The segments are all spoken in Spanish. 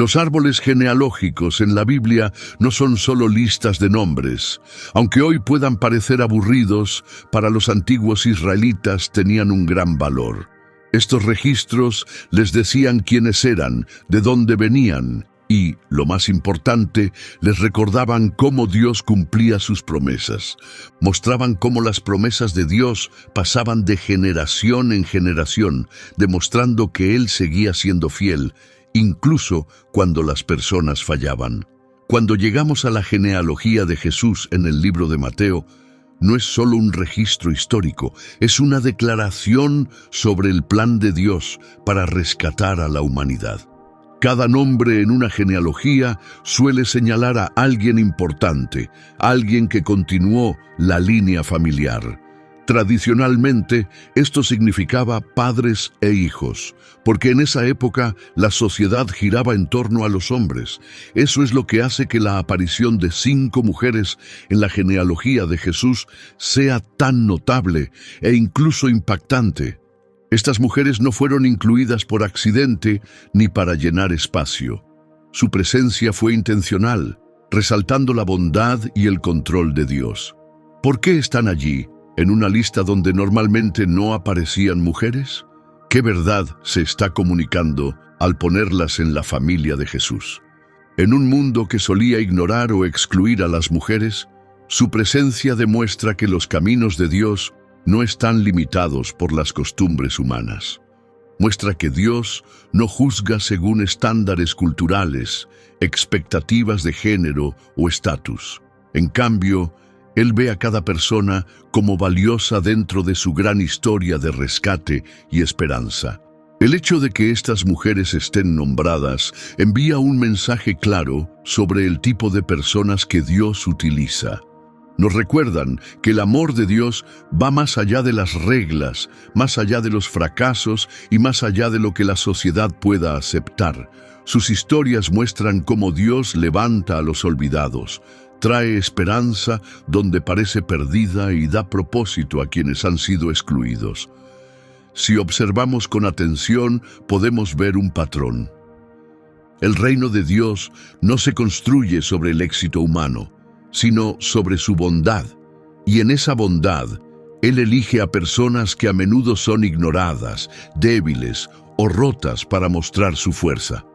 Los árboles genealógicos en la Biblia no son solo listas de nombres. Aunque hoy puedan parecer aburridos, para los antiguos israelitas tenían un gran valor. Estos registros les decían quiénes eran, de dónde venían y, lo más importante, les recordaban cómo Dios cumplía sus promesas. Mostraban cómo las promesas de Dios pasaban de generación en generación, demostrando que Él seguía siendo fiel, incluso cuando las personas fallaban. Cuando llegamos a la genealogía de Jesús en el libro de Mateo, no es solo un registro histórico, es una declaración sobre el plan de Dios para rescatar a la humanidad. Cada nombre en una genealogía suele señalar a alguien importante, alguien que continuó la línea familiar. Tradicionalmente, esto significaba padres e hijos, porque en esa época la sociedad giraba en torno a los hombres. Eso es lo que hace que la aparición de 5 mujeres en la genealogía de Jesús sea tan notable e incluso impactante. Estas mujeres no fueron incluidas por accidente ni para llenar espacio. Su presencia fue intencional, resaltando la bondad y el control de Dios. ¿Por qué están allí, en una lista donde normalmente no aparecían mujeres? ¿Qué verdad se está comunicando al ponerlas en la familia de Jesús? En un mundo que solía ignorar o excluir a las mujeres, su presencia demuestra que los caminos de Dios no están limitados por las costumbres humanas. Muestra que Dios no juzga según estándares culturales, expectativas de género o estatus. En cambio, Él ve a cada persona como valiosa dentro de su gran historia de rescate y esperanza. El hecho de que estas mujeres estén nombradas envía un mensaje claro sobre el tipo de personas que Dios utiliza. Nos recuerdan que el amor de Dios va más allá de las reglas, más allá de los fracasos y más allá de lo que la sociedad pueda aceptar. Sus historias muestran cómo Dios levanta a los olvidados, trae esperanza donde parece perdida y da propósito a quienes han sido excluidos. Si observamos con atención, podemos ver un patrón. El reino de Dios no se construye sobre el éxito humano, sino sobre su bondad. Y en esa bondad, Él elige a personas que a menudo son ignoradas, débiles o rotas para mostrar su fuerza.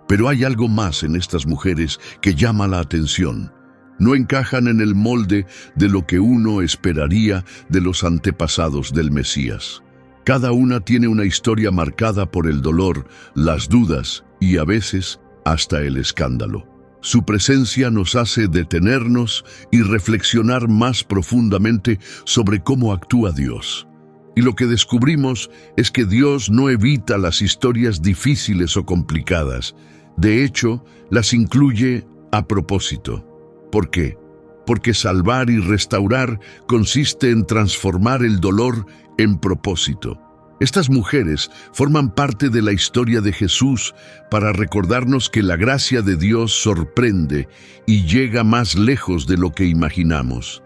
Pero hay algo más en estas mujeres que llama la atención. No encajan en el molde de lo que uno esperaría de los antepasados del Mesías. Cada una tiene una historia marcada por el dolor, las dudas y a veces hasta el escándalo. Su presencia nos hace detenernos y reflexionar más profundamente sobre cómo actúa Dios. Y lo que descubrimos es que Dios no evita las historias difíciles o complicadas. De hecho, las incluye a propósito. ¿Por qué? Porque salvar y restaurar consiste en transformar el dolor en propósito. Estas mujeres forman parte de la historia de Jesús para recordarnos que la gracia de Dios sorprende y llega más lejos de lo que imaginamos.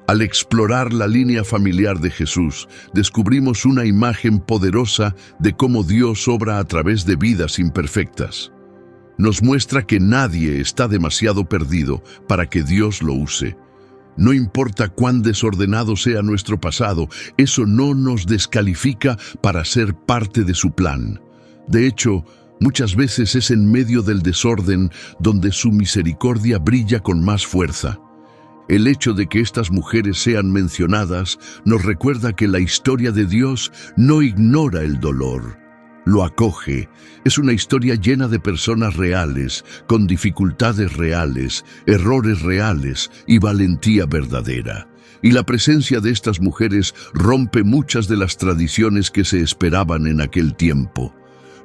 Al explorar la línea familiar de Jesús, descubrimos una imagen poderosa de cómo Dios obra a través de vidas imperfectas. Nos muestra que nadie está demasiado perdido para que Dios lo use. No importa cuán desordenado sea nuestro pasado, eso no nos descalifica para ser parte de su plan. De hecho, muchas veces es en medio del desorden donde su misericordia brilla con más fuerza. El hecho de que estas mujeres sean mencionadas nos recuerda que la historia de Dios no ignora el dolor. Lo acoge. Es una historia llena de personas reales, con dificultades reales, errores reales y valentía verdadera. Y la presencia de estas mujeres rompe muchas de las tradiciones que se esperaban en aquel tiempo.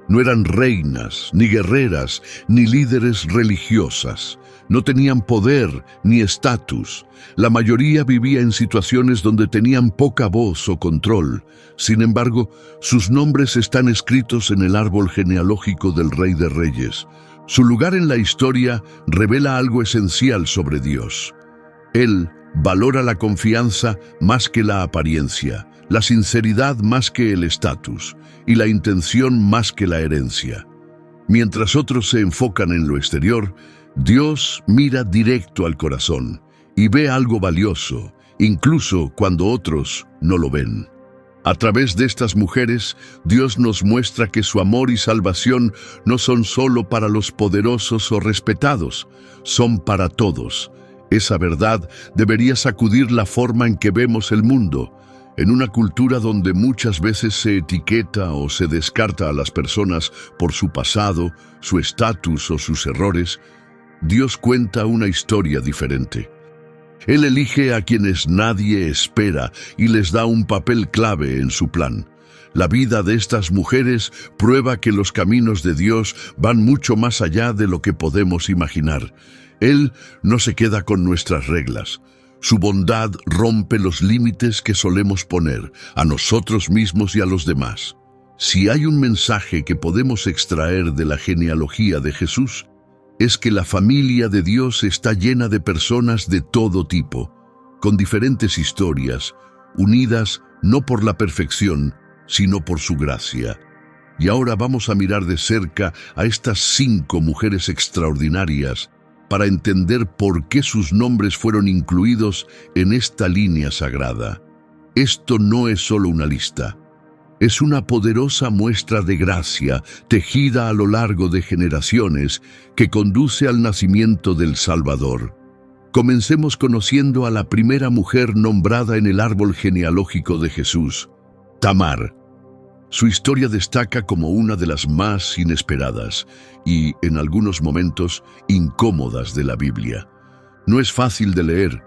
No eran reinas, ni guerreras, ni líderes religiosas. No tenían poder ni estatus. La mayoría vivía en situaciones donde tenían poca voz o control. Sin embargo, sus nombres están escritos en el árbol genealógico del Rey de Reyes. Su lugar en la historia revela algo esencial sobre Dios. Él valora la confianza más que la apariencia, la sinceridad más que el estatus y la intención más que la herencia. Mientras otros se enfocan en lo exterior, Dios mira directo al corazón y ve algo valioso, incluso cuando otros no lo ven. A través de estas mujeres, Dios nos muestra que su amor y salvación no son solo para los poderosos o respetados, son para todos. Esa verdad debería sacudir la forma en que vemos el mundo. En una cultura donde muchas veces se etiqueta o se descarta a las personas por su pasado, su estatus o sus errores, Dios cuenta una historia diferente. Él elige a quienes nadie espera y les da un papel clave en su plan. La vida de estas mujeres prueba que los caminos de Dios van mucho más allá de lo que podemos imaginar. Él no se queda con nuestras reglas. Su bondad rompe los límites que solemos poner a nosotros mismos y a los demás. Si hay un mensaje que podemos extraer de la genealogía de Jesús, es que la familia de Dios está llena de personas de todo tipo, con diferentes historias, unidas no por la perfección, sino por su gracia. Y ahora vamos a mirar de cerca a estas 5 mujeres extraordinarias para entender por qué sus nombres fueron incluidos en esta línea sagrada. Esto no es solo una lista. Es una poderosa muestra de gracia tejida a lo largo de generaciones que conduce al nacimiento del Salvador. Comencemos conociendo a la primera mujer nombrada en el árbol genealógico de Jesús, Tamar. Su historia destaca como una de las más inesperadas y, en algunos momentos, incómodas de la Biblia. No es fácil de leer,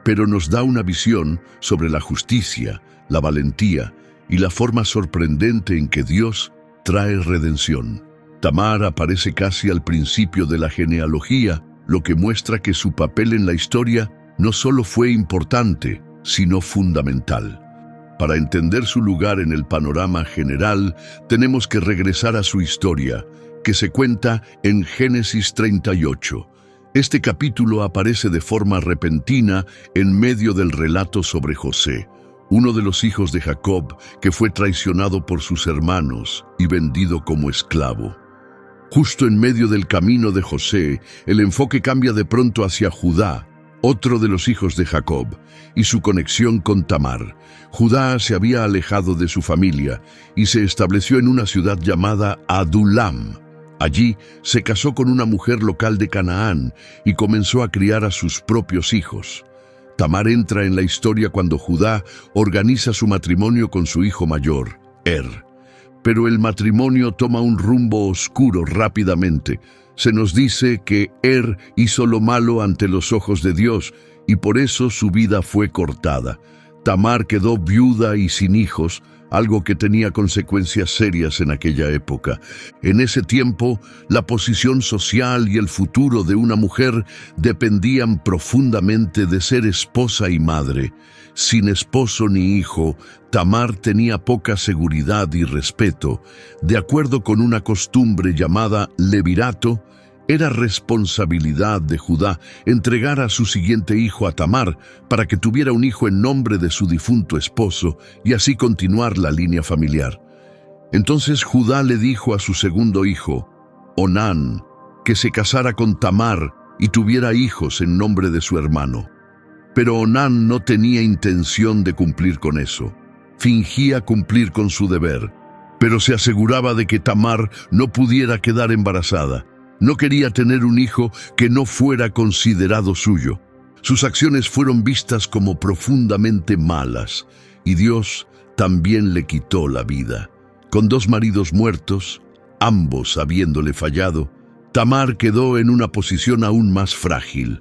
pero nos da una visión sobre la justicia, la valentía y la forma sorprendente en que Dios trae redención. Tamar aparece casi al principio de la genealogía, lo que muestra que su papel en la historia no solo fue importante, sino fundamental. Para entender su lugar en el panorama general, tenemos que regresar a su historia, que se cuenta en Génesis 38. Este capítulo aparece de forma repentina en medio del relato sobre José, uno de los hijos de Jacob que fue traicionado por sus hermanos y vendido como esclavo. Justo en medio del camino de José, el enfoque cambia de pronto hacia Judá, otro de los hijos de Jacob, y su conexión con Tamar. Judá se había alejado de su familia y se estableció en una ciudad llamada Adulam. Allí se casó con una mujer local de Canaán y comenzó a criar a sus propios hijos. Tamar entra en la historia cuando Judá organiza su matrimonio con su hijo mayor, Pero el matrimonio toma un rumbo oscuro rápidamente. Se nos dice que hizo lo malo ante los ojos de Dios y por eso su vida fue cortada. Tamar quedó viuda y sin hijos, algo que tenía consecuencias serias en aquella época. En ese tiempo, la posición social y el futuro de una mujer dependían profundamente de ser esposa y madre. Sin esposo ni hijo, Tamar tenía poca seguridad y respeto. De acuerdo con una costumbre llamada levirato, era responsabilidad de Judá entregar a su siguiente hijo a Tamar para que tuviera un hijo en nombre de su difunto esposo y así continuar la línea familiar. Entonces Judá le dijo a su segundo hijo, Onán, que se casara con Tamar y tuviera hijos en nombre de su hermano. Pero Onán no tenía intención de cumplir con eso. Fingía cumplir con su deber, pero se aseguraba de que Tamar no pudiera quedar embarazada. No quería tener un hijo que no fuera considerado suyo. Sus acciones fueron vistas como profundamente malas, y Dios también le quitó la vida. Con 2 maridos muertos, ambos habiéndole fallado, Tamar quedó en una posición aún más frágil.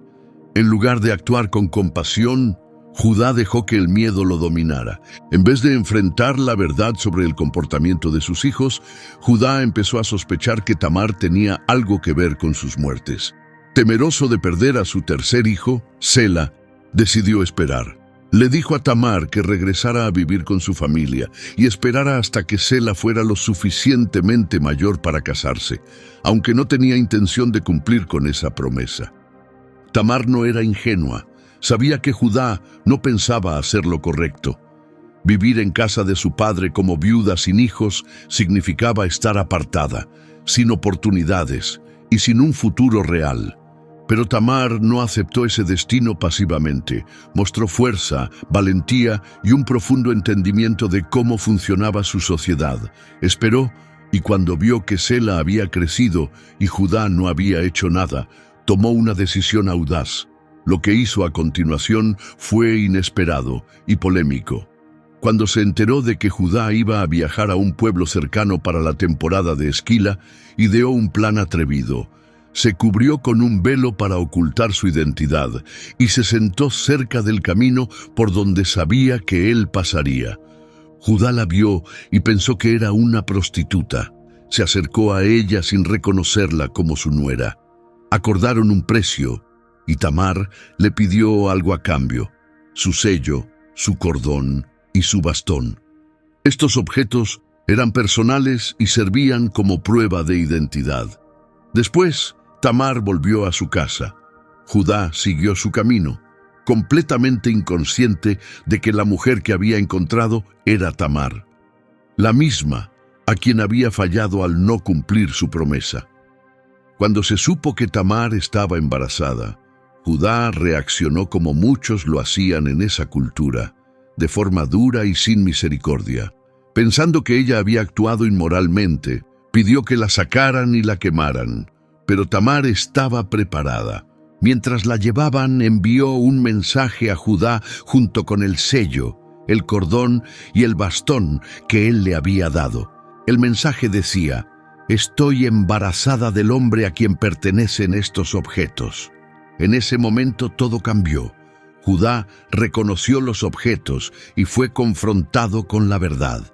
En lugar de actuar con compasión, Judá dejó que el miedo lo dominara. En vez de enfrentar la verdad sobre el comportamiento de sus hijos, Judá empezó a sospechar que Tamar tenía algo que ver con sus muertes. Temeroso de perder a su tercer hijo, Sela, decidió esperar. Le dijo a Tamar que regresara a vivir con su familia y esperara hasta que Sela fuera lo suficientemente mayor para casarse, aunque no tenía intención de cumplir con esa promesa. Tamar no era ingenua. Sabía que Judá no pensaba hacer lo correcto. Vivir en casa de su padre como viuda sin hijos significaba estar apartada. sin oportunidades y sin un futuro real. Pero Tamar no aceptó ese destino pasivamente. Mostró fuerza, valentía y un profundo entendimiento de cómo funcionaba su sociedad. Esperó, y cuando vio que Sela había crecido y Judá no había hecho nada, tomó una decisión audaz. Lo que hizo a continuación fue inesperado y polémico. Cuando se enteró de que Judá iba a viajar a un pueblo cercano para la temporada de esquila, ideó un plan atrevido. Se cubrió con un velo para ocultar su identidad y se sentó cerca del camino por donde sabía que él pasaría. Judá la vio y pensó que era una prostituta. Se acercó a ella sin reconocerla como su nuera. Acordaron un precio y Tamar le pidió algo a cambio: su sello, su cordón y su bastón. Estos objetos eran personales y servían como prueba de identidad. Después, Tamar volvió a su casa. Judá siguió su camino, completamente inconsciente de que la mujer que había encontrado era Tamar, la misma a quien había fallado al no cumplir su promesa. Cuando se supo que Tamar estaba embarazada, Judá reaccionó como muchos lo hacían en esa cultura, de forma dura y sin misericordia. Pensando que ella había actuado inmoralmente, pidió que la sacaran y la quemaran. Pero Tamar estaba preparada. Mientras la llevaban, envió un mensaje a Judá junto con el sello, el cordón y el bastón que él le había dado. El mensaje decía: «Estoy embarazada del hombre a quien pertenecen estos objetos». En ese momento todo cambió. Judá reconoció los objetos y fue confrontado con la verdad.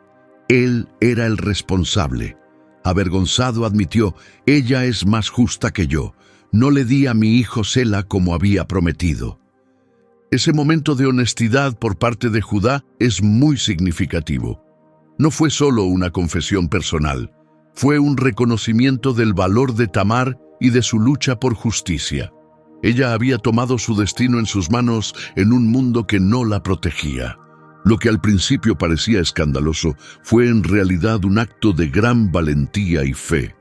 Él era el responsable. Avergonzado admitió: «Ella es más justa que yo. No le di a mi hijo Sela como había prometido». Ese momento de honestidad por parte de Judá es muy significativo. No fue solo una confesión personal, fue un reconocimiento del valor de Tamar y de su lucha por justicia. Ella había tomado su destino en sus manos en un mundo que no la protegía. Lo que al principio parecía escandaloso fue en realidad un acto de gran valentía y fe.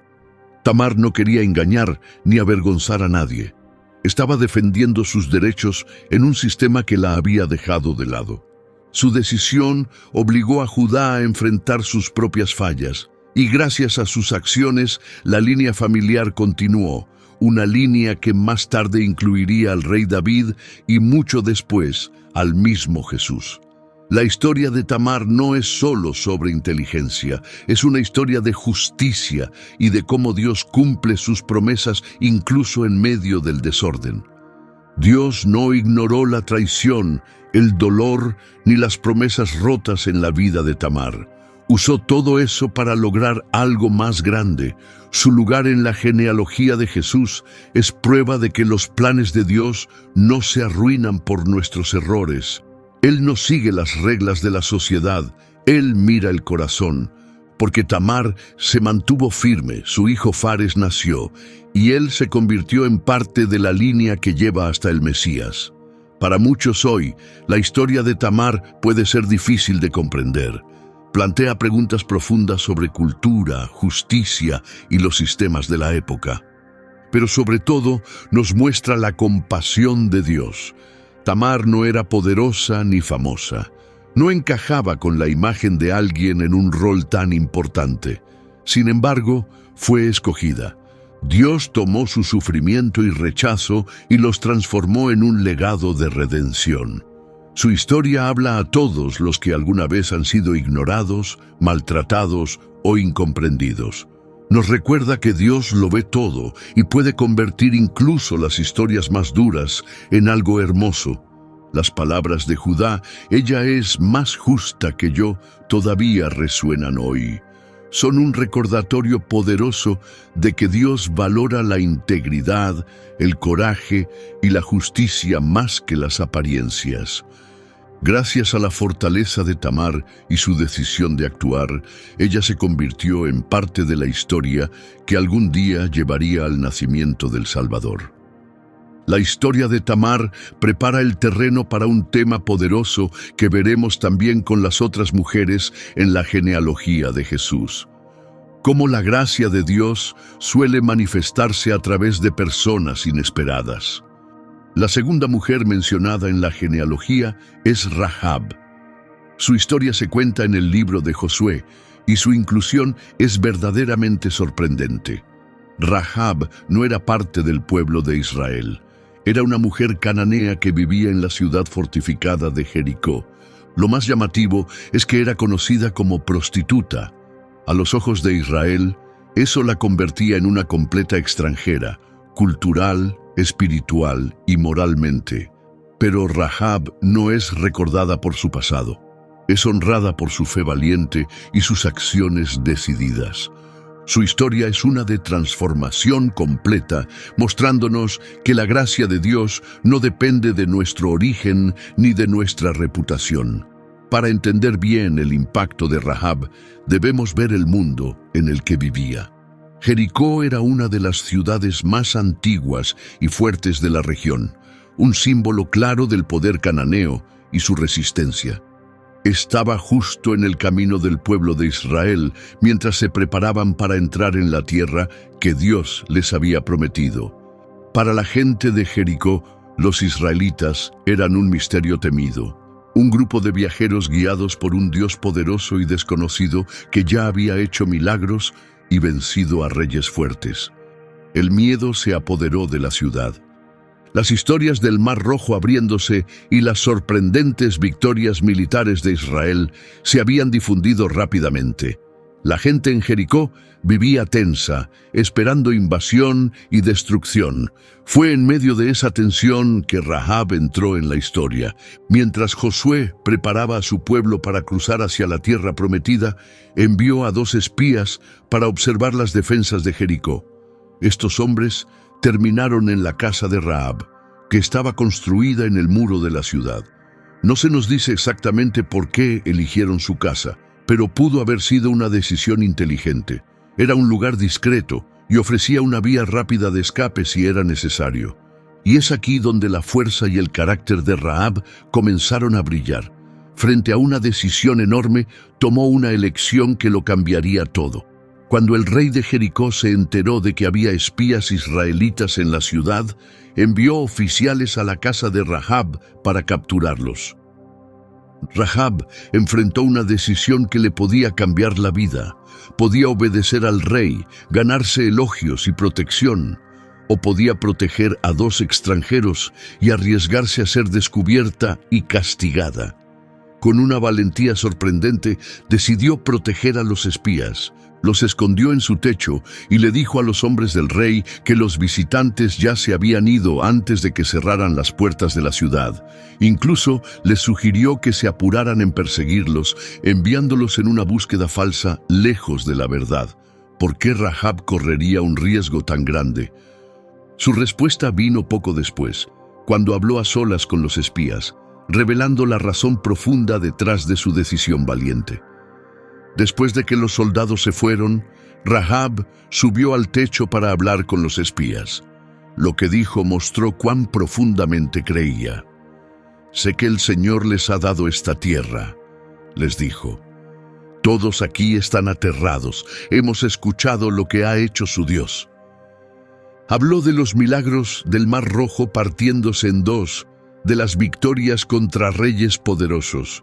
Tamar no quería engañar ni avergonzar a nadie. Estaba defendiendo sus derechos en un sistema que la había dejado de lado. Su decisión obligó a Judá a enfrentar sus propias fallas, y gracias a sus acciones la línea familiar continuó, una línea que más tarde incluiría al rey David y mucho después al mismo Jesús. La historia de Tamar no es solo sobre inteligencia, es una historia de justicia y de cómo Dios cumple sus promesas incluso en medio del desorden. Dios no ignoró la traición, el dolor ni las promesas rotas en la vida de Tamar. Usó todo eso para lograr algo más grande. Su lugar en la genealogía de Jesús es prueba de que los planes de Dios no se arruinan por nuestros errores. Él no sigue las reglas de la sociedad, Él mira el corazón. Porque Tamar se mantuvo firme, su hijo Fares nació, y él se convirtió en parte de la línea que lleva hasta el Mesías. Para muchos hoy, la historia de Tamar puede ser difícil de comprender. Plantea preguntas profundas sobre cultura, justicia y los sistemas de la época. Pero sobre todo, nos muestra la compasión de Dios. Tamar no era poderosa ni famosa. No encajaba con la imagen de alguien en un rol tan importante. Sin embargo, fue escogida. Dios tomó su sufrimiento y rechazo y los transformó en un legado de redención. Su historia habla a todos los que alguna vez han sido ignorados, maltratados o incomprendidos. Nos recuerda que Dios lo ve todo y puede convertir incluso las historias más duras en algo hermoso. Las palabras de Judá, «Ella es más justa que yo», todavía resuenan hoy. Son un recordatorio poderoso de que Dios valora la integridad, el coraje y la justicia más que las apariencias. Gracias a la fortaleza de Tamar y su decisión de actuar, ella se convirtió en parte de la historia que algún día llevaría al nacimiento del Salvador. La historia de Tamar prepara el terreno para un tema poderoso que veremos también con las otras mujeres en la genealogía de Jesús. cómo la gracia de Dios suele manifestarse a través de personas inesperadas. La segunda mujer mencionada en la genealogía es Rahab. Su historia se cuenta en el libro de Josué y su inclusión es verdaderamente sorprendente. Rahab no era parte del pueblo de Israel. Era una mujer cananea que vivía en la ciudad fortificada de Jericó. Lo más llamativo es que era conocida como prostituta. A los ojos de Israel, eso la convertía en una completa extranjera, cultural, espiritual y moralmente. Pero Rahab no es recordada por su pasado. Es honrada por su fe valiente y sus acciones decididas. Su historia es una de transformación completa, mostrándonos que la gracia de Dios no depende de nuestro origen ni de nuestra reputación. Para entender bien el impacto de Rahab, debemos ver el mundo en el que vivía. Jericó era una de las ciudades más antiguas y fuertes de la región, un símbolo claro del poder cananeo y su resistencia. Estaba justo en el camino del pueblo de Israel mientras se preparaban para entrar en la tierra que Dios les había prometido. Para la gente de Jericó, los israelitas eran un misterio temido, un grupo de viajeros guiados por un Dios poderoso y desconocido que ya había hecho milagros y vencido a reyes fuertes. El miedo se apoderó de la ciudad. Las historias del Mar Rojo abriéndose y las sorprendentes victorias militares de Israel se habían difundido rápidamente. La gente en Jericó vivía tensa, esperando invasión y destrucción. Fue en medio de esa tensión que Rahab entró en la historia. Mientras Josué preparaba a su pueblo para cruzar hacia la tierra prometida, envió a 2 espías para observar las defensas de Jericó. Estos hombres terminaron en la casa de Rahab, que estaba construida en el muro de la ciudad. No se nos dice exactamente por qué eligieron su casa, pero pudo haber sido una decisión inteligente. Era un lugar discreto y ofrecía una vía rápida de escape si era necesario. Y es aquí donde la fuerza y el carácter de Rahab comenzaron a brillar. Frente a una decisión enorme, tomó una elección que lo cambiaría todo. Cuando el rey de Jericó se enteró de que había espías israelitas en la ciudad, envió oficiales a la casa de Rahab para capturarlos. Rahab enfrentó una decisión que le podía cambiar la vida. Podía obedecer al rey, ganarse elogios y protección, o podía proteger a 2 extranjeros y arriesgarse a ser descubierta y castigada. Con una valentía sorprendente, decidió proteger a los espías. Los escondió en su techo y le dijo a los hombres del rey que los visitantes ya se habían ido antes de que cerraran las puertas de la ciudad. Incluso les sugirió que se apuraran en perseguirlos, enviándolos en una búsqueda falsa lejos de la verdad. ¿Por qué Rahab correría un riesgo tan grande? Su respuesta vino poco después, cuando habló a solas con los espías, revelando la razón profunda detrás de su decisión valiente. Después de que los soldados se fueron, Rahab subió al techo para hablar con los espías. Lo que dijo mostró cuán profundamente creía. «Sé que el Señor les ha dado esta tierra», les dijo. «Todos aquí están aterrados. Hemos escuchado lo que ha hecho su Dios». Habló de los milagros del Mar Rojo partiéndose en 2, de las victorias contra reyes poderosos,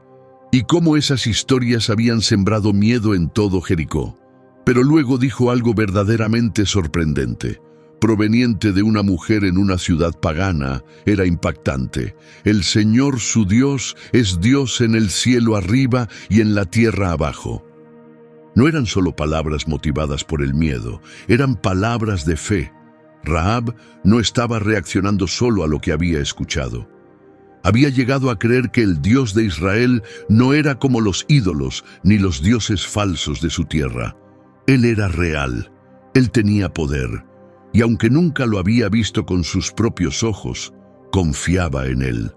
y cómo esas historias habían sembrado miedo en todo Jericó. Pero luego dijo algo verdaderamente sorprendente. Proveniente de una mujer en una ciudad pagana, era impactante. El Señor su Dios es Dios en el cielo arriba y en la tierra abajo. No eran solo palabras motivadas por el miedo, eran palabras de fe. Rahab no estaba reaccionando solo a lo que había escuchado. Había llegado a creer que el Dios de Israel no era como los ídolos ni los dioses falsos de su tierra. Él era real, él tenía poder, y aunque nunca lo había visto con sus propios ojos, confiaba en él.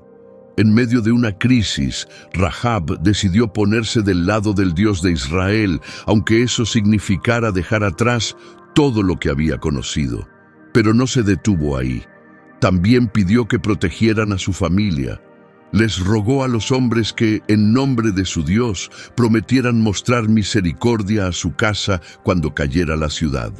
En medio de una crisis, Rahab decidió ponerse del lado del Dios de Israel, aunque eso significara dejar atrás todo lo que había conocido. Pero no se detuvo ahí. También pidió que protegieran a su familia. les rogó a los hombres que, en nombre de su Dios, prometieran mostrar misericordia a su casa cuando cayera la ciudad.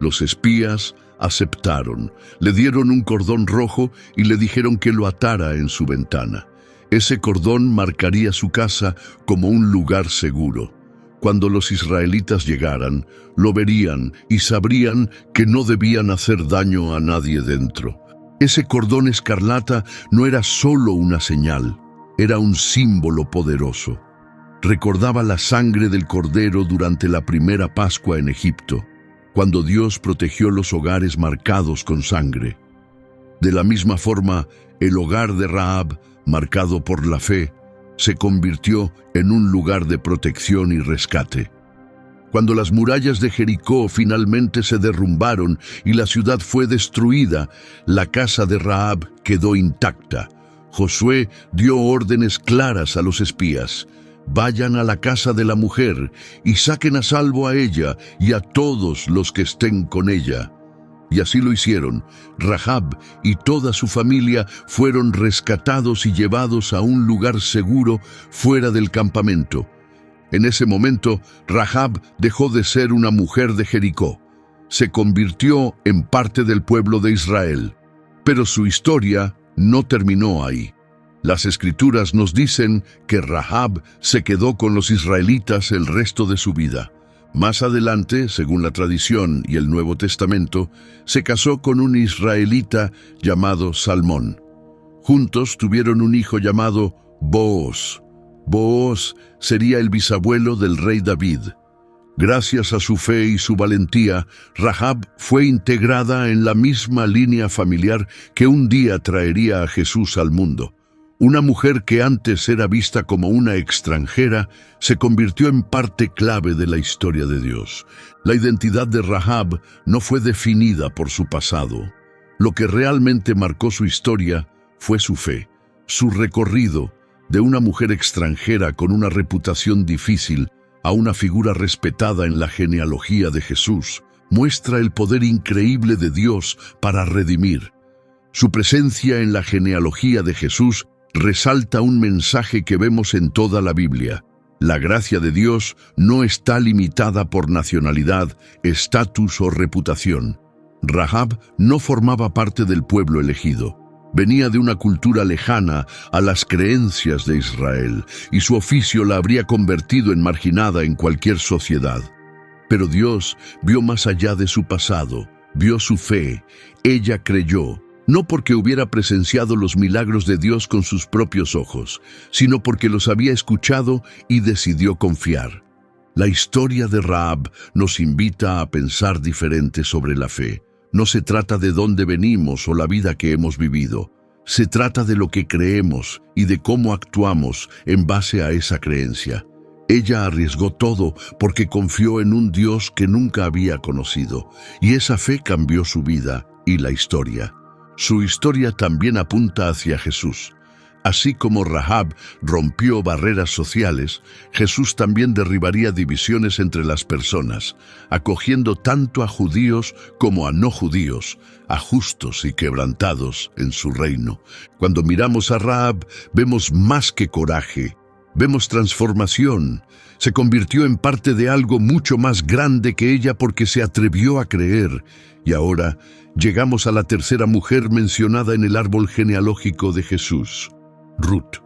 Los espías aceptaron, le dieron un cordón rojo y le dijeron que lo atara en su ventana. Ese cordón marcaría su casa como un lugar seguro. Cuando los israelitas llegaran, lo verían y sabrían que no debían hacer daño a nadie dentro. Ese cordón escarlata no era solo una señal, era un símbolo poderoso. Recordaba la sangre del cordero durante la primera Pascua en Egipto, cuando Dios protegió los hogares marcados con sangre. De la misma forma, el hogar de Rahab, marcado por la fe, se convirtió en un lugar de protección y rescate. Cuando las murallas de Jericó finalmente se derrumbaron y la ciudad fue destruida, la casa de Rahab quedó intacta. Josué dio órdenes claras a los espías: vayan a la casa de la mujer y saquen a salvo a ella y a todos los que estén con ella. Y así lo hicieron. Rahab y toda su familia fueron rescatados y llevados a un lugar seguro fuera del campamento. En ese momento, Rahab dejó de ser una mujer de Jericó. Se convirtió en parte del pueblo de Israel. Pero su historia no terminó ahí. Las Escrituras nos dicen que Rahab se quedó con los israelitas el resto de su vida. Más adelante, según la tradición y el Nuevo Testamento, se casó con un israelita llamado Salmón. Juntos tuvieron un hijo llamado Booz. Booz sería el bisabuelo del rey David. Gracias a su fe y su valentía, Rahab fue integrada en la misma línea familiar que un día traería a Jesús al mundo. Una mujer que antes era vista como una extranjera se convirtió en parte clave de la historia de Dios. La identidad de Rahab no fue definida por su pasado. Lo que realmente marcó su historia fue su fe, su recorrido de una mujer extranjera con una reputación difícil a una figura respetada en la genealogía de Jesús. Muestra el poder increíble de Dios para redimir. Su presencia en la genealogía de Jesús resalta un mensaje que vemos en toda la Biblia. La gracia de Dios no está limitada por nacionalidad, estatus o reputación. Rahab no formaba parte del pueblo elegido. Venía de una cultura lejana a las creencias de Israel, y su oficio la habría convertido en marginada en cualquier sociedad. Pero Dios vio más allá de su pasado, vio su fe. Ella creyó, no porque hubiera presenciado los milagros de Dios con sus propios ojos, sino porque los había escuchado y decidió confiar. La historia de Rahab nos invita a pensar diferente sobre la fe. No se trata de dónde venimos o la vida que hemos vivido. Se trata de lo que creemos y de cómo actuamos en base a esa creencia. Ella arriesgó todo porque confió en un Dios que nunca había conocido, y esa fe cambió su vida y la historia. Su historia también apunta hacia Jesús. Así como Rahab rompió barreras sociales, Jesús también derribaría divisiones entre las personas, acogiendo tanto a judíos como a no judíos, a justos y quebrantados en su reino. Cuando miramos a Rahab, vemos más que coraje, vemos transformación. Se convirtió en parte de algo mucho más grande que ella porque se atrevió a creer. Y ahora llegamos a la tercera mujer mencionada en el árbol genealógico de Jesús: Ruth.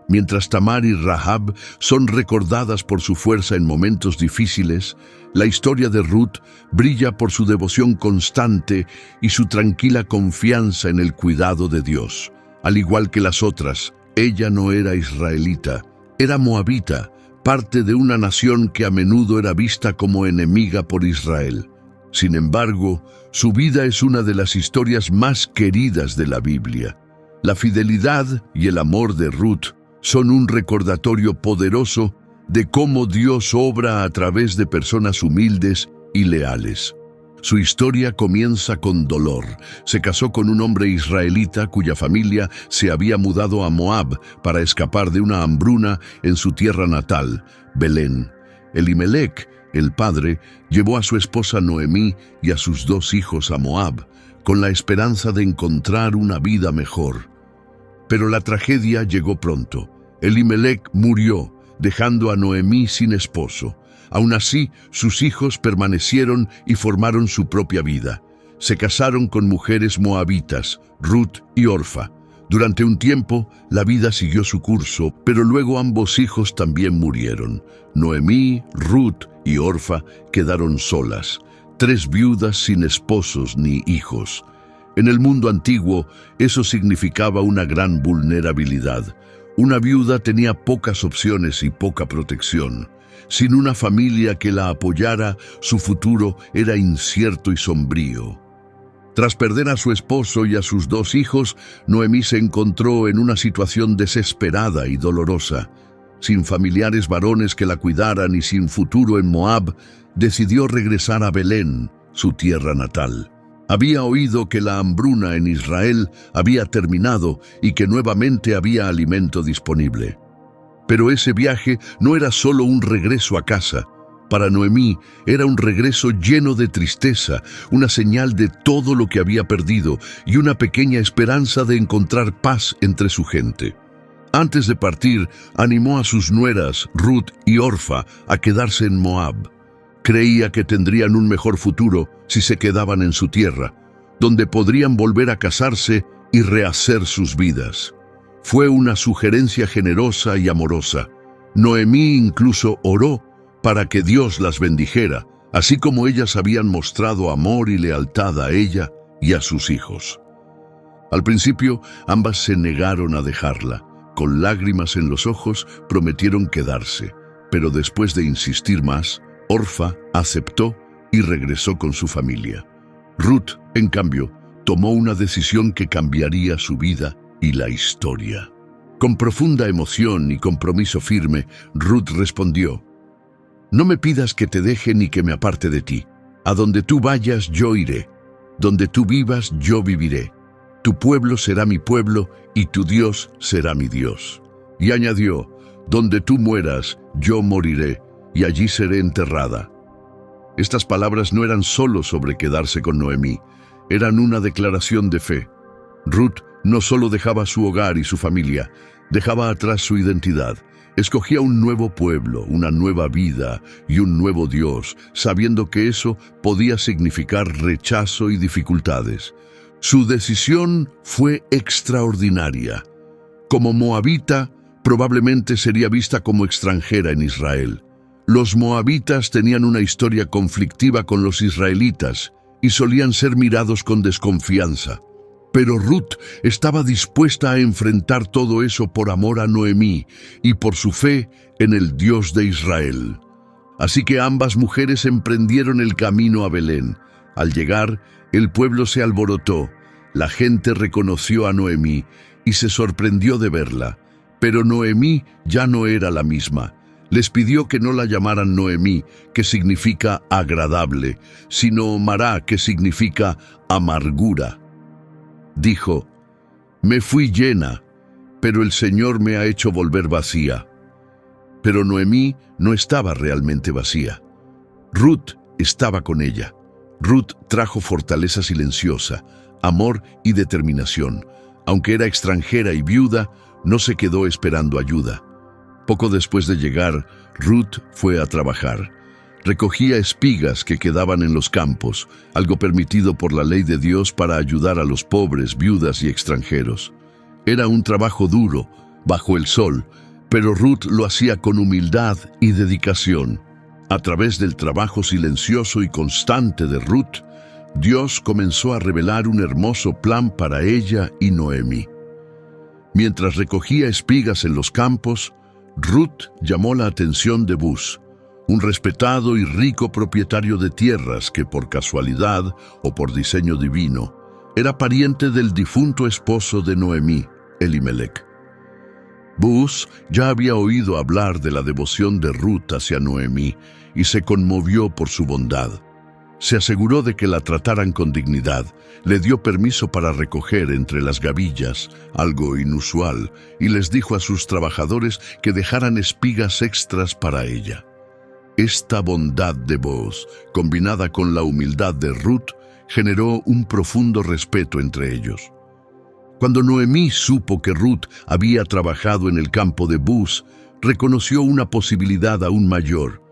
Mientras Tamar y Rahab son recordadas por su fuerza en momentos difíciles, la historia de Ruth brilla por su devoción constante y su tranquila confianza en el cuidado de Dios. Al igual que las otras, ella no era israelita, era moabita, parte de una nación que a menudo era vista como enemiga por Israel. Sin embargo, su vida es una de las historias más queridas de la Biblia. La fidelidad y el amor de Ruth son un recordatorio poderoso de cómo Dios obra a través de personas humildes y leales. Su historia comienza con dolor. Se casó con un hombre israelita cuya familia se había mudado a Moab para escapar de una hambruna en su tierra natal, Belén. Elimelec, el padre, llevó a su esposa Noemí y a sus 2 hijos a Moab, con la esperanza de encontrar una vida mejor. Pero la tragedia llegó pronto. Elimelec murió, dejando a Noemí sin esposo. Aún así, sus hijos permanecieron y formaron su propia vida. Se casaron con mujeres moabitas, Ruth y Orfa. Durante un tiempo, la vida siguió su curso, pero luego ambos hijos también murieron. Noemí, Ruth y Orfa quedaron solas, 3 viudas sin esposos ni hijos. En el mundo antiguo, eso significaba una gran vulnerabilidad. Una viuda tenía pocas opciones y poca protección. Sin una familia que la apoyara, su futuro era incierto y sombrío. Tras perder a su esposo y a sus 2 hijos, Noemí se encontró en una situación desesperada y dolorosa. Sin familiares varones que la cuidaran y sin futuro en Moab, decidió regresar a Belén, su tierra natal. Había oído que la hambruna en Israel había terminado y que nuevamente había alimento disponible. Pero ese viaje no era solo un regreso a casa. Para Noemí era un regreso lleno de tristeza, una señal de todo lo que había perdido y una pequeña esperanza de encontrar paz entre su gente. Antes de partir, animó a sus nueras, Ruth y Orfa, a quedarse en Moab. Creía que tendrían un mejor futuro si se quedaban en su tierra, donde podrían volver a casarse y rehacer sus vidas. Fue una sugerencia generosa y amorosa. Noemí incluso oró para que Dios las bendijera, así como ellas habían mostrado amor y lealtad a ella y a sus hijos. Al principio, ambas se negaron a dejarla. Con lágrimas en los ojos, prometieron quedarse, pero después de insistir más, Orfa aceptó y regresó con su familia. Ruth, en cambio, tomó una decisión que cambiaría su vida y la historia. Con profunda emoción y compromiso firme, Ruth respondió: «No me pidas que te deje ni que me aparte de ti. A donde tú vayas, yo iré. Donde tú vivas, yo viviré. Tu pueblo será mi pueblo y tu Dios será mi Dios». Y añadió: «Donde tú mueras, yo moriré, y allí seré enterrada». Estas palabras no eran solo sobre quedarse con Noemí, eran una declaración de fe. Ruth no solo dejaba su hogar y su familia, dejaba atrás su identidad. Escogía un nuevo pueblo, una nueva vida y un nuevo Dios, sabiendo que eso podía significar rechazo y dificultades. Su decisión fue extraordinaria. Como moabita, probablemente sería vista como extranjera en Israel. Los moabitas tenían una historia conflictiva con los israelitas y solían ser mirados con desconfianza. Pero Ruth estaba dispuesta a enfrentar todo eso por amor a Noemí y por su fe en el Dios de Israel. Así que ambas mujeres emprendieron el camino a Belén. Al llegar, el pueblo se alborotó. La gente reconoció a Noemí y se sorprendió de verla. Pero Noemí ya no era la misma. Les pidió que no la llamaran Noemí, que significa agradable, sino Mará, que significa amargura. Dijo: «Me fui llena, pero el Señor me ha hecho volver vacía». Pero Noemí no estaba realmente vacía. Ruth estaba con ella. Ruth trajo fortaleza silenciosa, amor y determinación. Aunque era extranjera y viuda, no se quedó esperando ayuda. Poco después de llegar, Ruth fue a trabajar. Recogía espigas que quedaban en los campos, algo permitido por la ley de Dios para ayudar a los pobres, viudas y extranjeros. Era un trabajo duro, bajo el sol, pero Ruth lo hacía con humildad y dedicación. A través del trabajo silencioso y constante de Ruth, Dios comenzó a revelar un hermoso plan para ella y Noemí. Mientras recogía espigas en los campos, Ruth llamó la atención de Buz, un respetado y rico propietario de tierras que por casualidad o por diseño divino era pariente del difunto esposo de Noemí, Elimelec. Buz ya había oído hablar de la devoción de Ruth hacia Noemí y se conmovió por su bondad. Se aseguró de que la trataran con dignidad, le dio permiso para recoger entre las gavillas, algo inusual, y les dijo a sus trabajadores que dejaran espigas extras para ella. Esta bondad de Booz, combinada con la humildad de Ruth, generó un profundo respeto entre ellos. Cuando Noemí supo que Ruth había trabajado en el campo de Buz, reconoció una posibilidad aún mayor.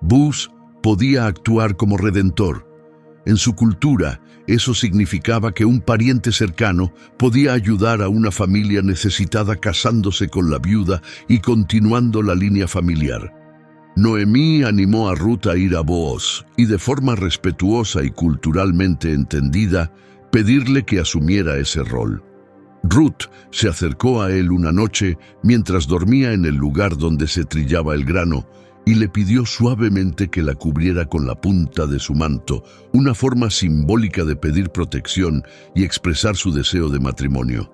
Buz podía actuar como redentor. En su cultura, eso significaba que un pariente cercano podía ayudar a una familia necesitada casándose con la viuda y continuando la línea familiar. Noemí animó a Ruth a ir a Booz y de forma respetuosa y culturalmente entendida, pedirle que asumiera ese rol. Ruth se acercó a él una noche mientras dormía en el lugar donde se trillaba el grano y le pidió suavemente que la cubriera con la punta de su manto, una forma simbólica de pedir protección y expresar su deseo de matrimonio.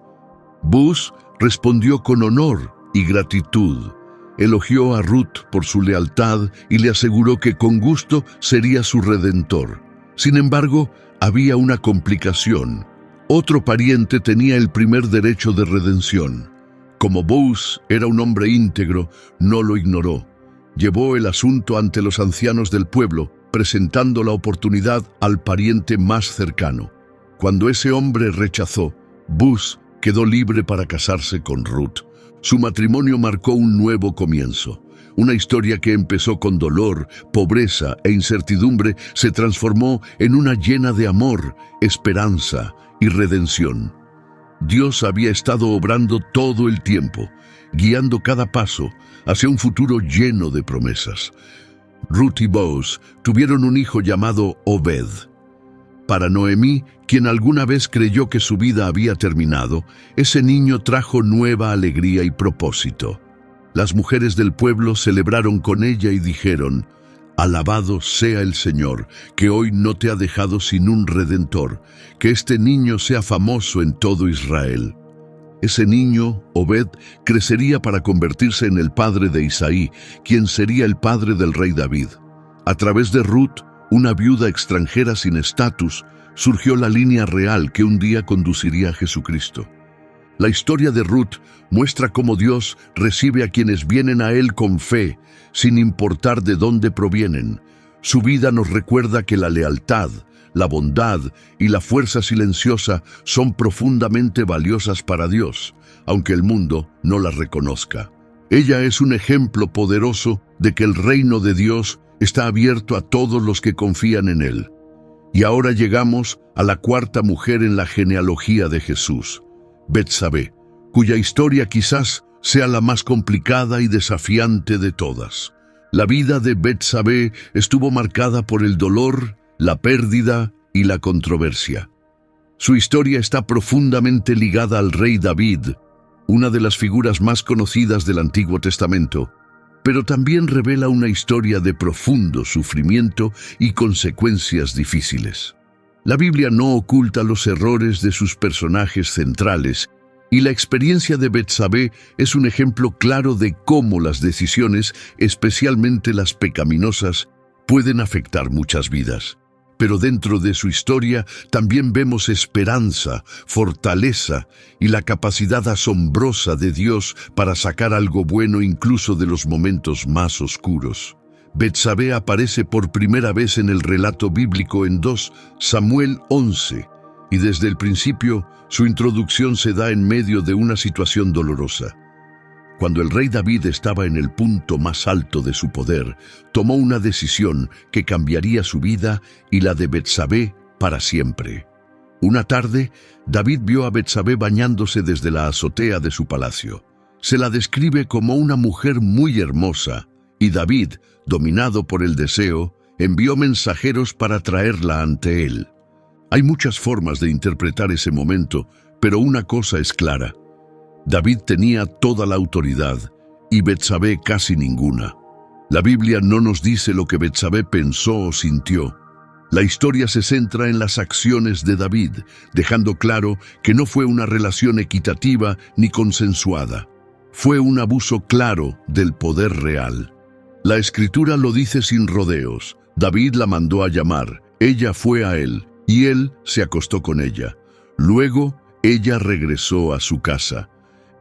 Buz respondió con honor y gratitud. Elogió a Ruth por su lealtad y le aseguró que con gusto sería su redentor. Sin embargo, había una complicación. Otro pariente tenía el primer derecho de redención. Como Buz era un hombre íntegro, no lo ignoró. Llevó el asunto ante los ancianos del pueblo, presentando la oportunidad al pariente más cercano. Cuando ese hombre rechazó, Buz quedó libre para casarse con Ruth. Su matrimonio marcó un nuevo comienzo. Una historia que empezó con dolor, pobreza e incertidumbre se transformó en una llena de amor, esperanza y redención. Dios había estado obrando todo el tiempo, guiando cada paso hacia un futuro lleno de promesas. Ruth y Booz tuvieron un hijo llamado Obed. Para Noemí, quien alguna vez creyó que su vida había terminado, ese niño trajo nueva alegría y propósito. Las mujeres del pueblo celebraron con ella y dijeron: «Alabado sea el Señor, que hoy no te ha dejado sin un redentor, que este niño sea famoso en todo Israel». Ese niño, Obed, crecería para convertirse en el padre de Isaí, quien sería el padre del rey David. A través de Ruth, una viuda extranjera sin estatus, surgió la línea real que un día conduciría a Jesucristo. La historia de Ruth muestra cómo Dios recibe a quienes vienen a Él con fe, sin importar de dónde provienen. Su vida nos recuerda que la lealtad, la bondad y la fuerza silenciosa son profundamente valiosas para Dios, aunque el mundo no las reconozca. Ella es un ejemplo poderoso de que el reino de Dios está abierto a todos los que confían en Él. Y ahora llegamos a la cuarta mujer en la genealogía de Jesús, Betsabé, cuya historia quizás sea la más complicada y desafiante de todas. La vida de Betsabé estuvo marcada por el dolor, la pérdida y la controversia. Su historia está profundamente ligada al rey David, una de las figuras más conocidas del Antiguo Testamento, pero también revela una historia de profundo sufrimiento y consecuencias difíciles. La Biblia no oculta los errores de sus personajes centrales, y la experiencia de Betsabé es un ejemplo claro de cómo las decisiones, especialmente las pecaminosas, pueden afectar muchas vidas. Pero dentro de su historia también vemos esperanza, fortaleza y la capacidad asombrosa de Dios para sacar algo bueno incluso de los momentos más oscuros. Betsabé aparece por primera vez en el relato bíblico en 2 Samuel 11, y desde el principio su introducción se da en medio de una situación dolorosa. Cuando el rey David estaba en el punto más alto de su poder, tomó una decisión que cambiaría su vida y la de Betsabé para siempre. Una tarde, David vio a Betsabé bañándose desde la azotea de su palacio. Se la describe como una mujer muy hermosa, y David, dominado por el deseo, envió mensajeros para traerla ante él. Hay muchas formas de interpretar ese momento, pero una cosa es clara. David tenía toda la autoridad y Betsabé casi ninguna. La Biblia no nos dice lo que Betsabé pensó o sintió. La historia se centra en las acciones de David, dejando claro que no fue una relación equitativa ni consensuada. Fue un abuso claro del poder real. La Escritura lo dice sin rodeos. David la mandó a llamar, ella fue a él, y él se acostó con ella. Luego, ella regresó a su casa.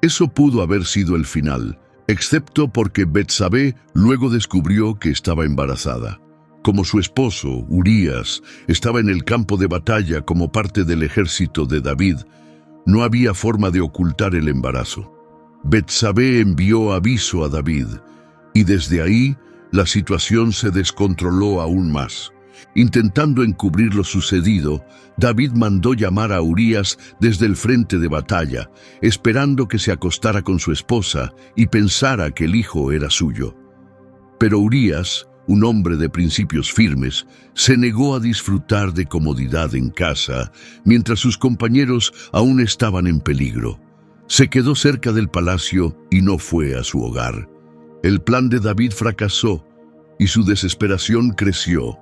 Eso pudo haber sido el final, excepto porque Betsabé luego descubrió que estaba embarazada. Como su esposo, Urías, estaba en el campo de batalla como parte del ejército de David, No había forma de ocultar el embarazo. Betsabé envió aviso a David, y desde ahí la situación se descontroló aún más. Intentando encubrir lo sucedido, David mandó llamar a Urías desde el frente de batalla, esperando que se acostara con su esposa y pensara que el hijo era suyo. Pero Urías, un hombre de principios firmes, se negó a disfrutar de comodidad en casa, mientras sus compañeros aún estaban en peligro. Se quedó cerca del palacio y no fue a su hogar. El plan de David fracasó y su desesperación creció.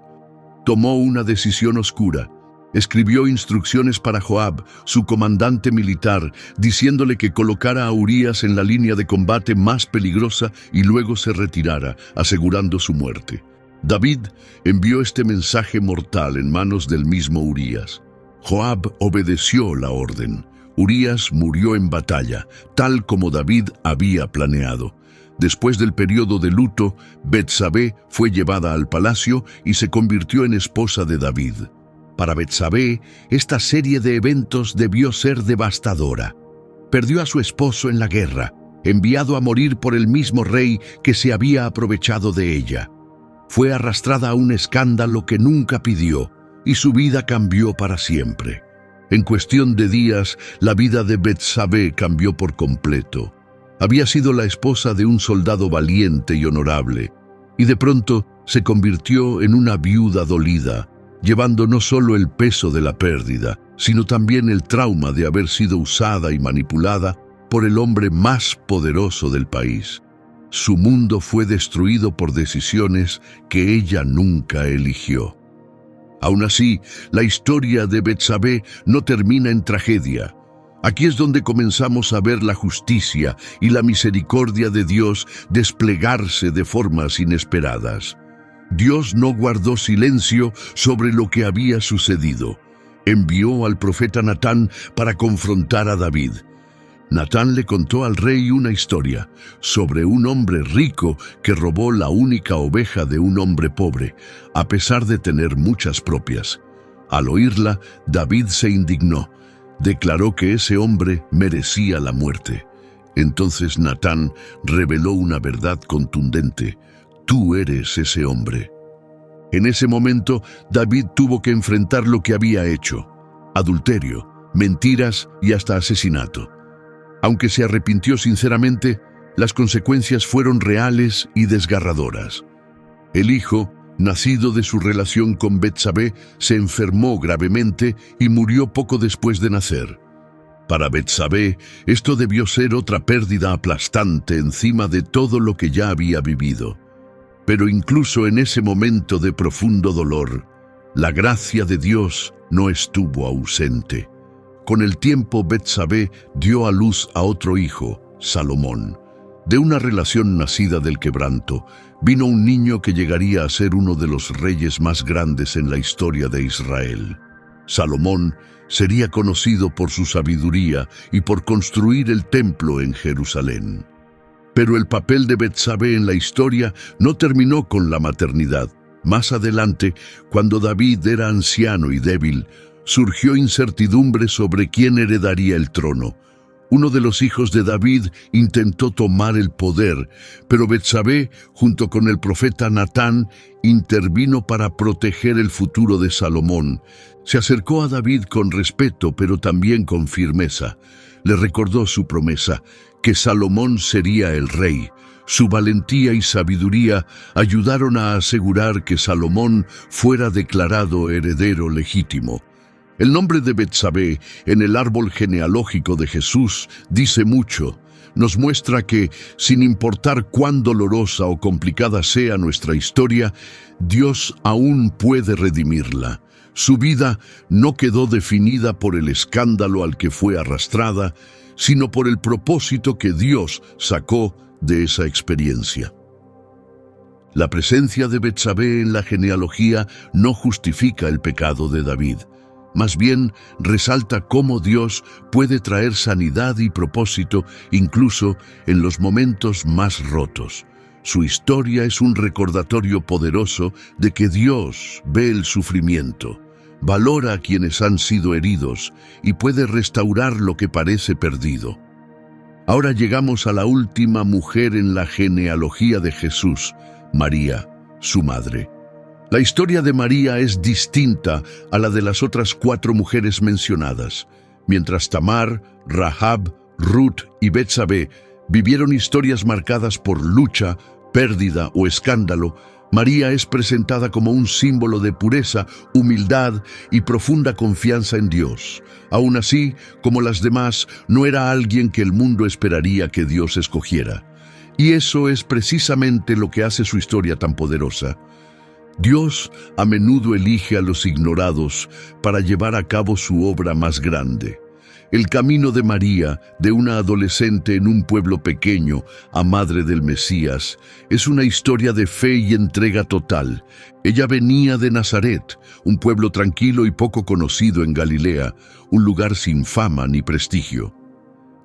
Tomó una decisión oscura. Escribió instrucciones para Joab, su comandante militar, diciéndole que colocara a Urías en la línea de combate más peligrosa y luego se retirara, asegurando su muerte. David envió este mensaje mortal en manos del mismo Urías. Joab obedeció la orden. Urías murió en batalla, tal como David había planeado. Después del periodo de luto, Betsabé fue llevada al palacio y se convirtió en esposa de David. Para Betsabé, esta serie de eventos debió ser devastadora. Perdió a su esposo en la guerra, enviado a morir por el mismo rey que se había aprovechado de ella. Fue arrastrada a un escándalo que nunca pidió, y su vida cambió para siempre. En cuestión de días, la vida de Betsabé cambió por completo. Había sido la esposa de un soldado valiente y honorable, y de pronto se convirtió en una viuda dolida, llevando no solo el peso de la pérdida, sino también el trauma de haber sido usada y manipulada por el hombre más poderoso del país. Su mundo fue destruido por decisiones que ella nunca eligió. Aún así, la historia de Betsabé no termina en tragedia. Aquí es donde comenzamos a ver la justicia y la misericordia de Dios desplegarse de formas inesperadas. Dios no guardó silencio sobre lo que había sucedido. Envió al profeta Natán para confrontar a David. Natán le contó al rey una historia sobre un hombre rico que robó la única oveja de un hombre pobre, a pesar de tener muchas propias. Al oírla, David se indignó. Declaró que ese hombre merecía la muerte. Entonces Natán reveló una verdad contundente: tú eres ese hombre. En ese momento, David tuvo que enfrentar lo que había hecho: adulterio, mentiras y hasta asesinato. Aunque se arrepintió sinceramente, las consecuencias fueron reales y desgarradoras. El hijo, nacido de su relación con Betsabé, se enfermó gravemente y murió poco después de nacer. Para Betsabé, esto debió ser otra pérdida aplastante encima de todo lo que ya había vivido. Pero incluso en ese momento de profundo dolor, la gracia de Dios no estuvo ausente. Con el tiempo, Betsabé dio a luz a otro hijo, Salomón. De una relación nacida del quebranto, vino un niño que llegaría a ser uno de los reyes más grandes en la historia de Israel. Salomón sería conocido por su sabiduría y por construir el templo en Jerusalén. Pero el papel de Betsabé en la historia no terminó con la maternidad. Más adelante, cuando David era anciano y débil, surgió incertidumbre sobre quién heredaría el trono. Uno de los hijos de David intentó tomar el poder, pero Betsabé, junto con el profeta Natán, intervino para proteger el futuro de Salomón. Se acercó a David con respeto, pero también con firmeza. Le recordó su promesa, que Salomón sería el rey. Su valentía y sabiduría ayudaron a asegurar que Salomón fuera declarado heredero legítimo. El nombre de Betsabé en el árbol genealógico de Jesús dice mucho. Nos muestra que, sin importar cuán dolorosa o complicada sea nuestra historia, Dios aún puede redimirla. Su vida no quedó definida por el escándalo al que fue arrastrada, sino por el propósito que Dios sacó de esa experiencia. La presencia de Betsabé en la genealogía no justifica el pecado de David. Más bien, resalta cómo Dios puede traer sanidad y propósito incluso en los momentos más rotos. Su historia es un recordatorio poderoso de que Dios ve el sufrimiento, valora a quienes han sido heridos y puede restaurar lo que parece perdido. Ahora llegamos a la última mujer en la genealogía de Jesús, María, su madre. La historia de María es distinta a la de las otras 4 mujeres mencionadas. Mientras Tamar, Rahab, Ruth y Betsabé vivieron historias marcadas por lucha, pérdida o escándalo, María es presentada como un símbolo de pureza, humildad y profunda confianza en Dios. Aún así, como las demás, no era alguien que el mundo esperaría que Dios escogiera. Y eso es precisamente lo que hace su historia tan poderosa. Dios a menudo elige a los ignorados para llevar a cabo su obra más grande. El camino de María, de una adolescente en un pueblo pequeño a madre del Mesías, es una historia de fe y entrega total. Ella venía de Nazaret, un pueblo tranquilo y poco conocido en Galilea, un lugar sin fama ni prestigio.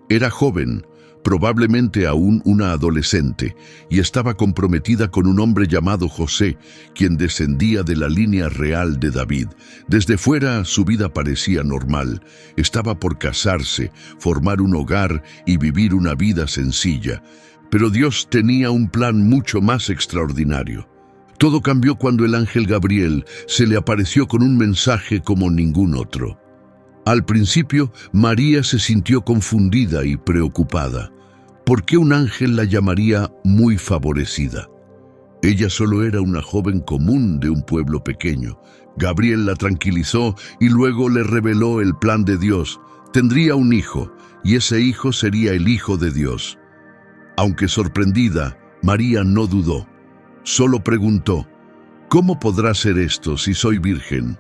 Era joven, probablemente aún una adolescente, y estaba comprometida con un hombre llamado José, quien descendía de la línea real de David. Desde fuera su vida parecía normal. Estaba por casarse, formar un hogar y vivir una vida sencilla. Pero Dios tenía un plan mucho más extraordinario. Todo cambió cuando el ángel Gabriel se le apareció con un mensaje como ningún otro. Al principio, María se sintió confundida y preocupada. ¿Por qué un ángel la llamaría muy favorecida? Ella solo era una joven común de un pueblo pequeño. Gabriel la tranquilizó y luego le reveló el plan de Dios. Tendría un hijo, y ese hijo sería el Hijo de Dios. Aunque sorprendida, María no dudó. Solo preguntó, ¿cómo podrá ser esto si soy virgen?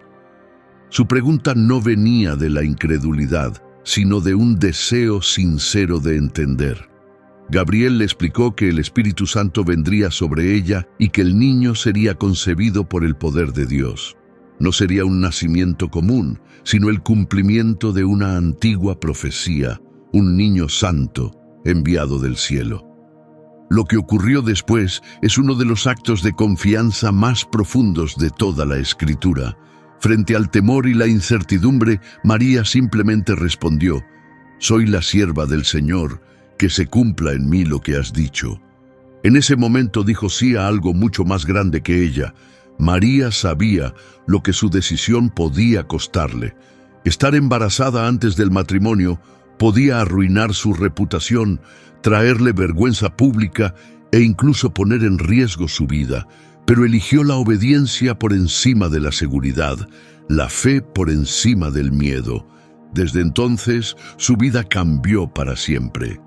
Su pregunta no venía de la incredulidad, sino de un deseo sincero de entender. Gabriel le explicó que el Espíritu Santo vendría sobre ella y que el niño sería concebido por el poder de Dios. No sería un nacimiento común, sino el cumplimiento de una antigua profecía, un niño santo enviado del cielo. Lo que ocurrió después es uno de los actos de confianza más profundos de toda la Escritura. Frente al temor y la incertidumbre, María simplemente respondió, «Soy la sierva del Señor, que se cumpla en mí lo que has dicho». En ese momento dijo sí a algo mucho más grande que ella. María sabía lo que su decisión podía costarle. Estar embarazada antes del matrimonio podía arruinar su reputación, traerle vergüenza pública e incluso poner en riesgo su vida. Pero eligió la obediencia por encima de la seguridad, la fe por encima del miedo. Desde entonces, su vida cambió para siempre.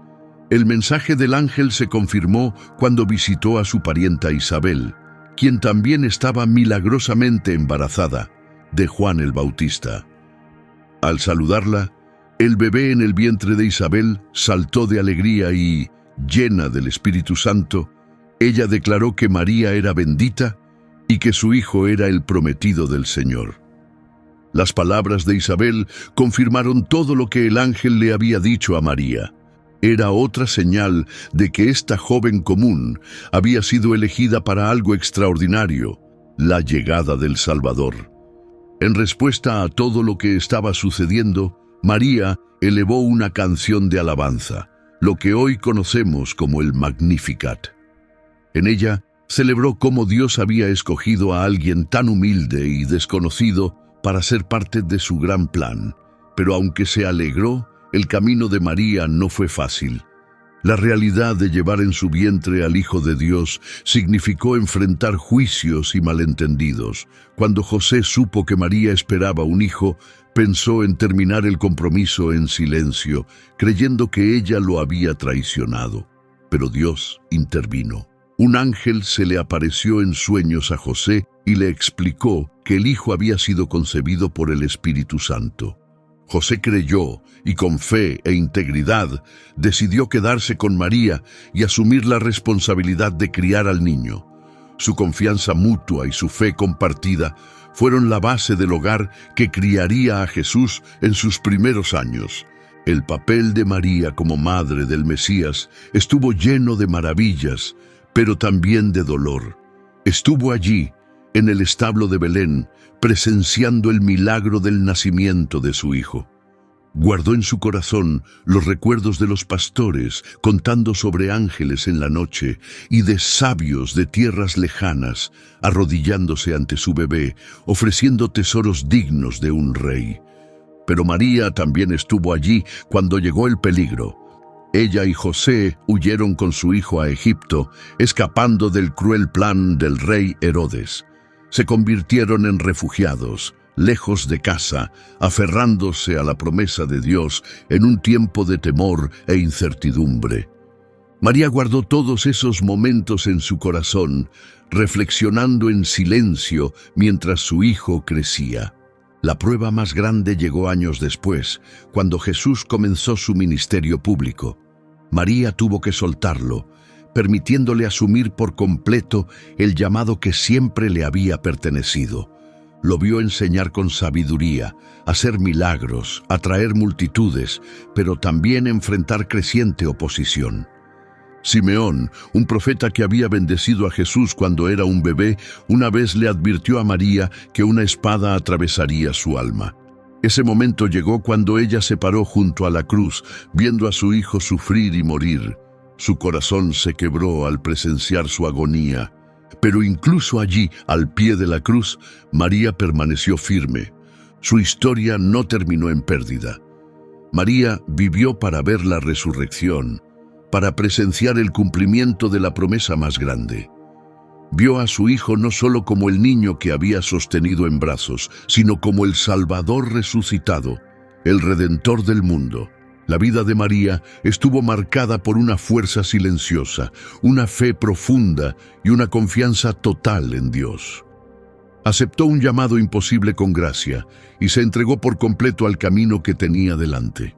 El mensaje del ángel se confirmó cuando visitó a su parienta Isabel, quien también estaba milagrosamente embarazada, de Juan el Bautista. Al saludarla, el bebé en el vientre de Isabel saltó de alegría y, llena del Espíritu Santo, ella declaró que María era bendita y que su hijo era el prometido del Señor. Las palabras de Isabel confirmaron todo lo que el ángel le había dicho a María. Era otra señal de que esta joven común había sido elegida para algo extraordinario, la llegada del Salvador. En respuesta a todo lo que estaba sucediendo, María elevó una canción de alabanza, lo que hoy conocemos como el Magnificat. En ella, celebró cómo Dios había escogido a alguien tan humilde y desconocido para ser parte de su gran plan. Pero aunque se alegró, el camino de María no fue fácil. La realidad de llevar en su vientre al Hijo de Dios significó enfrentar juicios y malentendidos. Cuando José supo que María esperaba un hijo, pensó en terminar el compromiso en silencio, creyendo que ella lo había traicionado. Pero Dios intervino. Un ángel se le apareció en sueños a José y le explicó que el hijo había sido concebido por el Espíritu Santo. José creyó y con fe e integridad decidió quedarse con María y asumir la responsabilidad de criar al niño. Su confianza mutua y su fe compartida fueron la base del hogar que criaría a Jesús en sus primeros años. El papel de María como madre del Mesías estuvo lleno de maravillas, pero también de dolor. Estuvo allí, en el establo de Belén, presenciando el milagro del nacimiento de su hijo. Guardó en su corazón los recuerdos de los pastores, contando sobre ángeles en la noche y de sabios de tierras lejanas, arrodillándose ante su bebé, ofreciendo tesoros dignos de un rey. Pero María también estuvo allí cuando llegó el peligro. Ella y José huyeron con su hijo a Egipto, escapando del cruel plan del rey Herodes. Se convirtieron en refugiados, lejos de casa, aferrándose a la promesa de Dios en un tiempo de temor e incertidumbre. María guardó todos esos momentos en su corazón, reflexionando en silencio mientras su hijo crecía. La prueba más grande llegó años después, cuando Jesús comenzó su ministerio público. María tuvo que soltarlo, permitiéndole asumir por completo el llamado que siempre le había pertenecido. Lo vio enseñar con sabiduría, hacer milagros, atraer multitudes, pero también enfrentar creciente oposición. Simeón, un profeta que había bendecido a Jesús cuando era un bebé, una vez le advirtió a María que una espada atravesaría su alma. Ese momento llegó cuando ella se paró junto a la cruz, viendo a su hijo sufrir y morir. Su corazón se quebró al presenciar su agonía. Pero incluso allí, al pie de la cruz, María permaneció firme. Su historia no terminó en pérdida. María vivió para ver la resurrección, para presenciar el cumplimiento de la promesa más grande. Vio a su hijo no solo como el niño que había sostenido en brazos, sino como el Salvador resucitado, el Redentor del mundo. La vida de María estuvo marcada por una fuerza silenciosa, una fe profunda y una confianza total en Dios. Aceptó un llamado imposible con gracia y se entregó por completo al camino que tenía delante.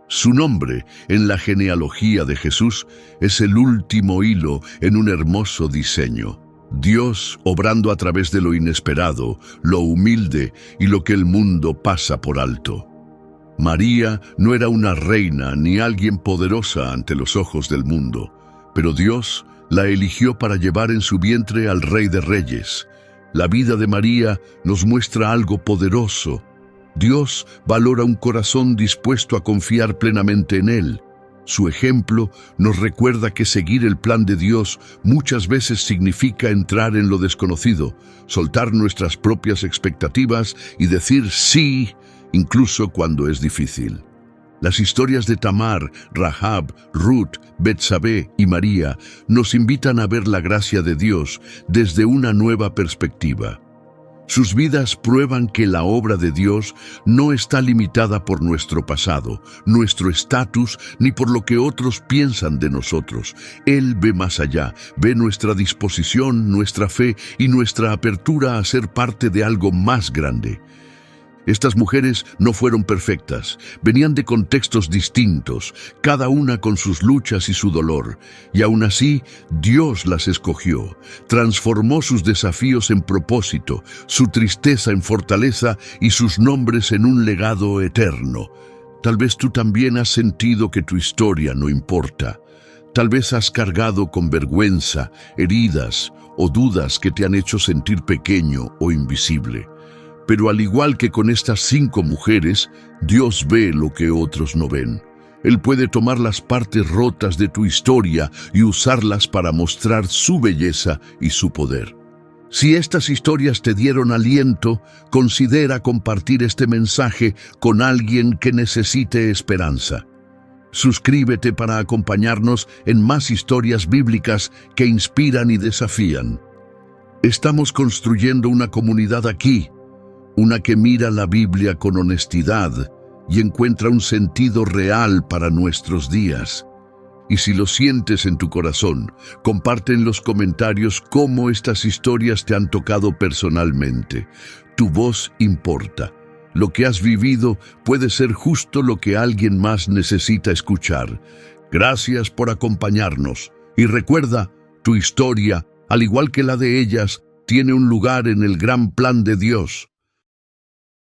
Su nombre en la genealogía de Jesús es el último hilo en un hermoso diseño. Dios obrando a través de lo inesperado, lo humilde y lo que el mundo pasa por alto. María no era una reina ni alguien poderosa ante los ojos del mundo, pero Dios la eligió para llevar en su vientre al Rey de Reyes. La vida de María nos muestra algo poderoso. Dios valora un corazón dispuesto a confiar plenamente en Él. Su ejemplo nos recuerda que seguir el plan de Dios muchas veces significa entrar en lo desconocido, soltar nuestras propias expectativas y decir sí, incluso cuando es difícil. Las historias de Tamar, Rahab, Ruth, Betsabé y María nos invitan a ver la gracia de Dios desde una nueva perspectiva. Sus vidas prueban que la obra de Dios no está limitada por nuestro pasado, nuestro estatus, ni por lo que otros piensan de nosotros. Él ve más allá, ve nuestra disposición, nuestra fe y nuestra apertura a ser parte de algo más grande. Estas mujeres no fueron perfectas, venían de contextos distintos, cada una con sus luchas y su dolor, y aún así Dios las escogió, transformó sus desafíos en propósito, su tristeza en fortaleza y sus nombres en un legado eterno. Tal vez tú también has sentido que tu historia no importa. Tal vez has cargado con vergüenza, heridas o dudas que te han hecho sentir pequeño o invisible. Pero al igual que con estas 5 mujeres, Dios ve lo que otros no ven. Él puede tomar las partes rotas de tu historia y usarlas para mostrar su belleza y su poder. Si estas historias te dieron aliento, considera compartir este mensaje con alguien que necesite esperanza. Suscríbete para acompañarnos en más historias bíblicas que inspiran y desafían. Estamos construyendo una comunidad aquí, una que mira la Biblia con honestidad y encuentra un sentido real para nuestros días. Y si lo sientes en tu corazón, comparte en los comentarios cómo estas historias te han tocado personalmente. Tu voz importa. Lo que has vivido puede ser justo lo que alguien más necesita escuchar. Gracias por acompañarnos. Y recuerda, tu historia, al igual que la de ellas, tiene un lugar en el gran plan de Dios.